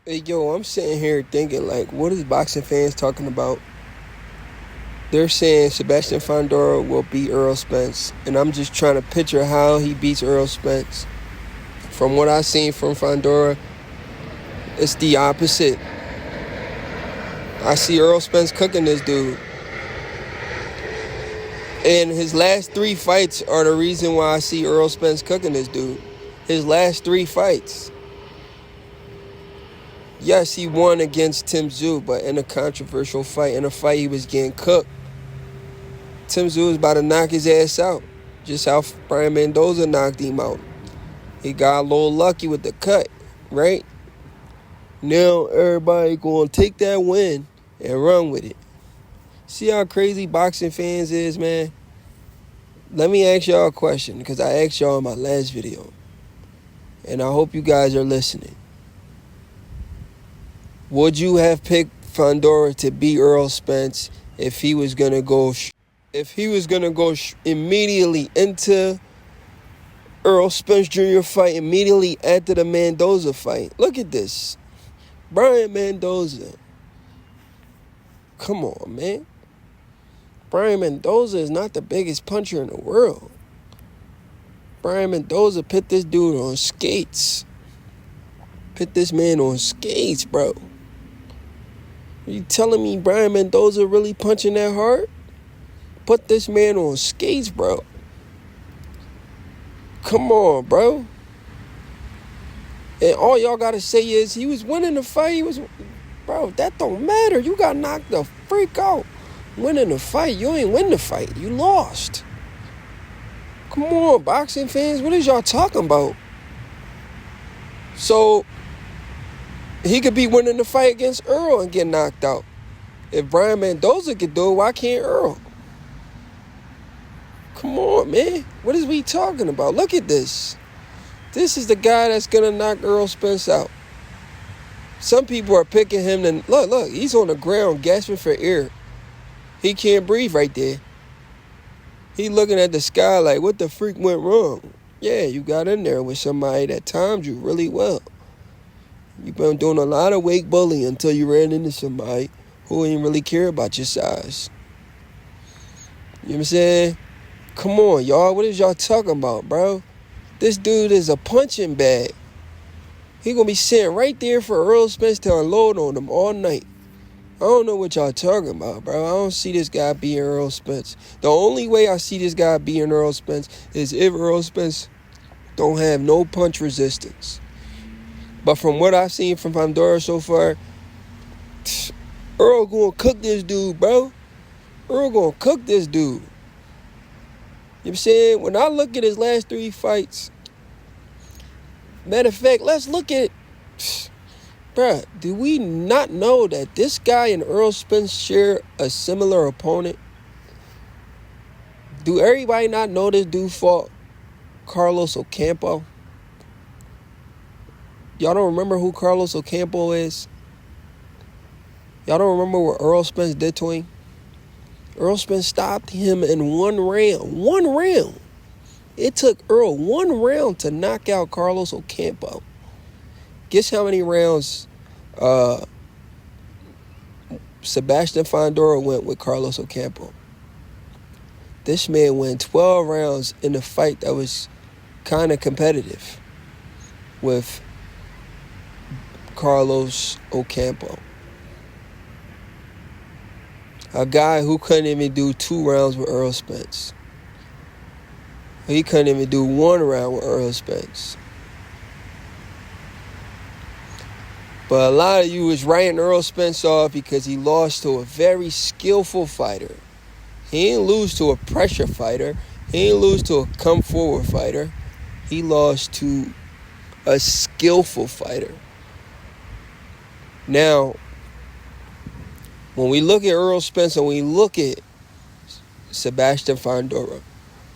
Hey, yo, I'm sitting here thinking, like, what is boxing fans talking about? They're saying Sebastian Fundora will beat Errol Spence, and I'm just trying to picture how he beats Errol Spence. From what I've seen from Fundora, it's the opposite. I see Errol Spence cooking this dude. And his last 3 fights are the reason why I see Errol Spence cooking this dude. His last 3 fights. Yes, he won against Tim Tszyu, but in a controversial fight, in a fight he was getting cooked. Tim Tszyu was about to knock his ass out, just how Brian Mendoza knocked him out. He got a little lucky with the cut, right? Now everybody gonna take that win and run with it. See how crazy boxing fans is, man? Let me ask y'all a question, because I asked y'all in my last video, and I hope you guys are listening. Would you have picked Fundora to beat Errol Spence if he was gonna go immediately into Errol Spence Jr. fight, immediately after the Mendoza fight? Look at this. Brian Mendoza. Come on, man. Brian Mendoza is not the biggest puncher in the world. Brian Mendoza put this dude on skates. Put this man on skates, bro. Are you telling me Brian Mendoza really punching that hard? Put this man on skates, bro. Come on, bro. And all y'all got to say is he was winning the fight. Bro, that don't matter. You got knocked the freak out. Winning the fight. You ain't win the fight. You lost. Come on, boxing fans. What is y'all talking about? So, he could be winning the fight against Errol and get knocked out. If Brian Mendoza could do it, why can't Errol? Come on, man. What is we talking about? Look at this. This is the guy that's going to knock Errol Spence out. Some people are picking him. Look, he's on the ground gasping for air. He can't breathe right there. He looking at the sky like, what the freak went wrong? Yeah, you got in there with somebody that timed you really well. You've been doing a lot of wake bullying until you ran into somebody who didn't really care about your size. You know what I'm saying? Come on, y'all. What is y'all talking about, bro? This dude is a punching bag. He gonna be sitting right there for Errol Spence to unload on him all night. I don't know what y'all talking about, bro. I don't see this guy beating Errol Spence. The only way I see this guy beating Errol Spence is if Errol Spence don't have no punch resistance. But from what I've seen from Fundora so far, Errol gonna cook this dude, bro. Errol gonna cook this dude. You know what I'm saying? When I look at his last 3 fights, matter of fact, let's look at, bruh, do we not know that this guy and Errol Spence share a similar opponent? Do everybody not know this dude fought Carlos Ocampo? Y'all don't remember who Carlos Ocampo is? Y'all don't remember what Errol Spence did to him? Errol Spence stopped him in 1 round. 1 round. It took Errol 1 round to knock out Carlos Ocampo. Guess how many rounds Sebastian Fundora went with Carlos Ocampo? This man went 12 rounds in a fight that was kind of competitive with Carlos Ocampo. A guy who couldn't even do 2 rounds with Errol Spence. He couldn't even do 1 round with Errol Spence. But a lot of you is writing Errol Spence off because he lost to a very skillful fighter. He didn't lose to a pressure fighter. He didn't lose to a come forward fighter. He lost to a skillful fighter. Now, when we look at Errol Spence and we look at Sebastian Fundora,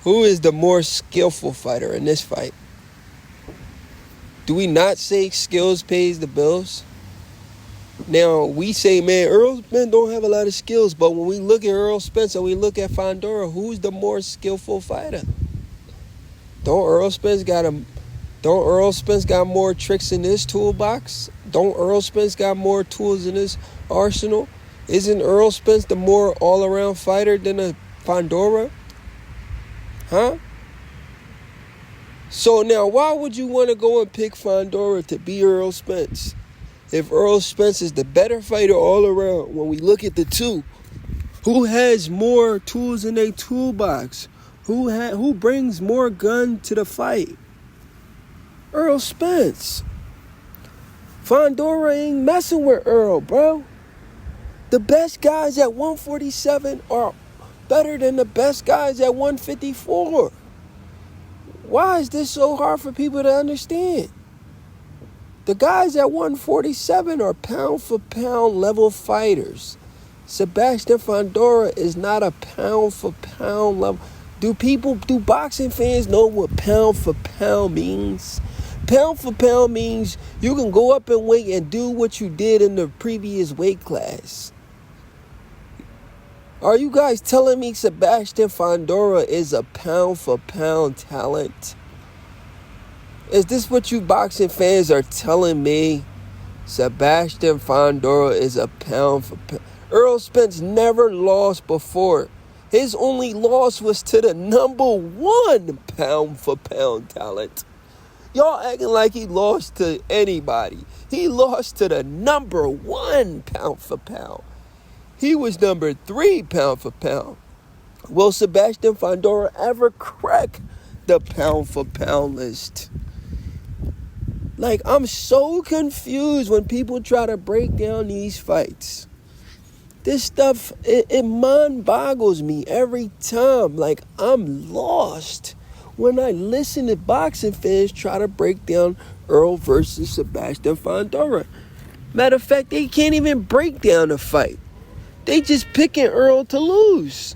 who is the more skillful fighter in this fight? Do we not say skills pays the bills? Now, we say, man, Errol Spence don't have a lot of skills, but when we look at Errol Spence and we look at Fundora, who's the more skillful fighter? Don't Errol Spence got Don't Errol Spence got more tricks in his toolbox? Don't Errol Spence got more tools in his arsenal? Isn't Errol Spence the more all-around fighter than a Fundora? Huh? So now, why would you want to go and pick Fundora to be Errol Spence? If Errol Spence is the better fighter all around, when we look at the two, who has more tools in their toolbox? Who brings more gun to the fight? Errol Spence. Fundora ain't messing with Errol, bro. The best guys at 147 are better than the best guys at 154. Why is this so hard for people to understand? The guys at 147 are pound for pound level fighters. Sebastian Fundora is not a pound for pound level. Do boxing fans know what pound for pound means? Pound for pound means you can go up in weight and do what you did in the previous weight class. Are you guys telling me Sebastian Fundora is a pound for pound talent? Is this what you boxing fans are telling me? Sebastian Fundora is a pound for pound. Errol Spence never lost before. His only loss was to the number one pound for pound talent. Y'all acting like he lost to anybody. He lost to the number one pound for pound. He was number 3 pound for pound. Will Sebastian Fundora ever crack the pound for pound list? Like, I'm so confused when people try to break down these fights. This stuff, it mind boggles me every time. Like, I'm lost when I listen to boxing fans try to break down Errol versus Sebastian Fundora. Matter of fact, they can't even break down the fight. They just picking Errol to lose.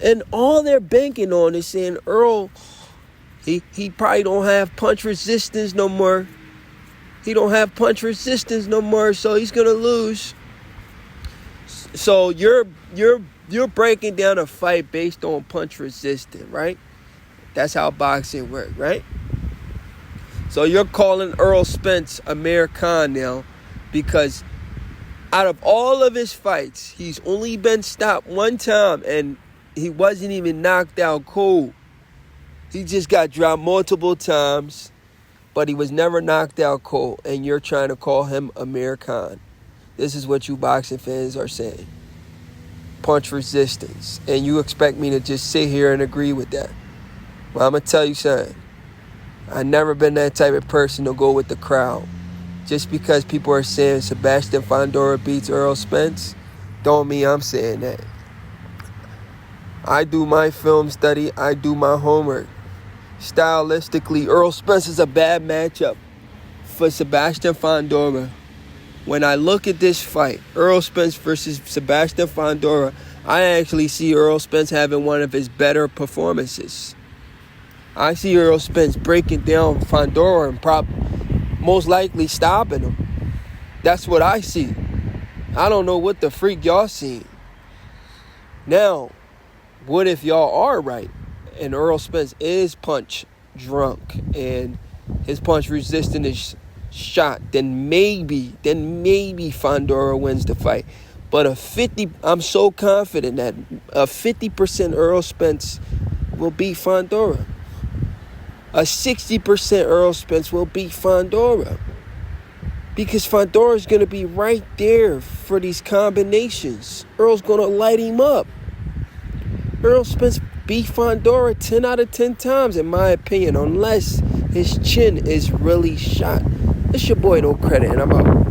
And all they're banking on is saying Errol, he probably don't have punch resistance no more. He don't have punch resistance no more, so he's going to lose. So you're breaking down a fight based on punch resistance, right? That's how boxing works, right? So you're calling Errol Spence Amir Khan now because out of all of his fights, he's only been stopped one time and he wasn't even knocked out cold. He just got dropped multiple times, but he was never knocked out cold, and you're trying to call him Amir Khan. This is what you boxing fans are saying. Punch resistance. And you expect me to just sit here and agree with that. Well, I'm going to tell you something. I've never been that type of person to go with the crowd. Just because people are saying Sebastian Fundora beats Errol Spence, don't mean I'm saying that. I do my film study. I do my homework. Stylistically, Errol Spence is a bad matchup for Sebastian Fundora. When I look at this fight, Errol Spence versus Sebastian Fundora, I actually see Errol Spence having one of his better performances. I see Errol Spence breaking down Fundora and most likely stopping him. That's what I see. I don't know what the freak y'all see. Now, what if y'all are right and Errol Spence is punch drunk and his punch resistance is shot? Then maybe Fundora wins the fight. But I'm so confident that a 50% Errol Spence will beat Fundora. A 60% Errol Spence will beat Fundora. Because Fundora is going to be right there for these combinations. Errol's going to light him up. Errol Spence beat Fundora 10 out of 10 times, in my opinion, unless his chin is really shot. It's your boy, No Credit, and I'm out.